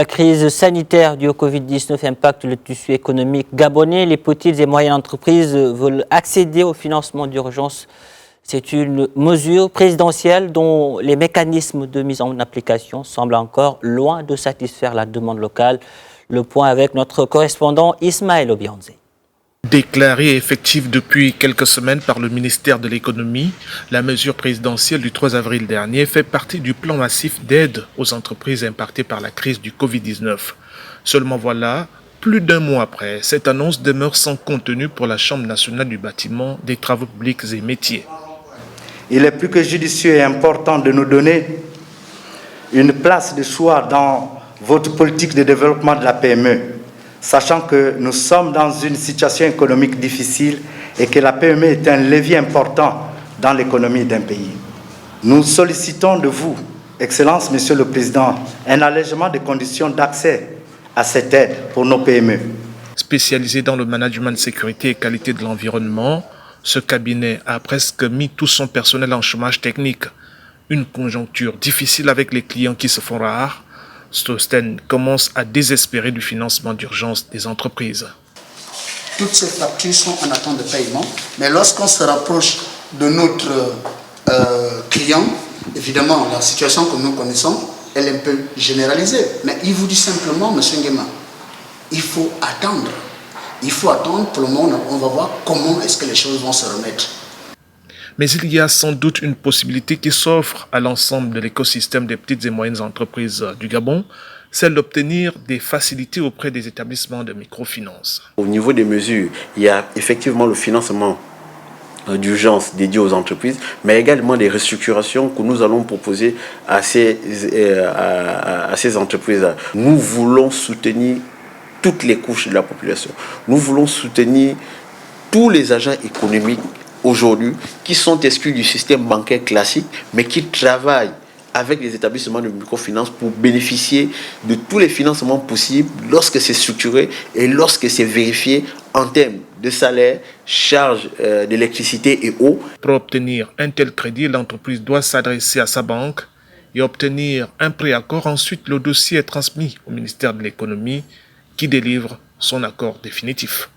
La crise sanitaire due au Covid-19 impacte le tissu économique gabonais. Les petites et moyennes entreprises veulent accéder au financement d'urgence. C'est une mesure présidentielle dont les mécanismes de mise en application semblent encore loin de satisfaire la demande locale. Le point avec notre correspondant Ismaël Obianze. Déclarée effective depuis quelques semaines par le ministère de l'économie, la mesure présidentielle du 3 avril dernier fait partie du plan massif d'aide aux entreprises impactées par la crise du Covid-19. Seulement voilà, plus d'un mois après, cette annonce demeure sans contenu pour la Chambre nationale du bâtiment, des travaux publics et métiers. Il est plus que judicieux et important de nous donner une place de choix dans votre politique de développement de la PME, sachant que nous sommes dans une situation économique difficile et que la PME est un levier important dans l'économie d'un pays. Nous sollicitons de vous, Excellence, Monsieur le Président, un allègement des conditions d'accès à cette aide pour nos PME. Spécialisé dans le management de sécurité et qualité de l'environnement, ce cabinet a presque mis tout son personnel en chômage technique. Une conjoncture difficile avec les clients qui se font rares. Sosten commence à désespérer du financement d'urgence des entreprises. Toutes ces factures sont en attente de paiement, mais lorsqu'on se rapproche de notre client, évidemment, la situation que nous connaissons, elle est un peu généralisée. Mais il vous dit simplement, M. Nguema, il faut attendre. Il faut attendre pour le moment, on va voir comment est-ce que les choses vont se remettre. Mais il y a sans doute une possibilité qui s'offre à l'ensemble de l'écosystème des petites et moyennes entreprises du Gabon, celle d'obtenir des facilités auprès des établissements de microfinance. Au niveau des mesures, il y a effectivement le financement d'urgence dédié aux entreprises, mais également des restructurations que nous allons proposer à ces entreprises. Nous voulons soutenir toutes les couches de la population. Nous voulons soutenir tous les agents économiques aujourd'hui qui sont exclus du système bancaire classique, mais qui travaillent avec les établissements de microfinance pour bénéficier de tous les financements possibles lorsque c'est structuré et lorsque c'est vérifié en termes de salaire, charges d'électricité et eau. Pour obtenir un tel crédit, l'entreprise doit s'adresser à sa banque et obtenir un préaccord. Ensuite, le dossier est transmis au ministère de l'économie qui délivre son accord définitif.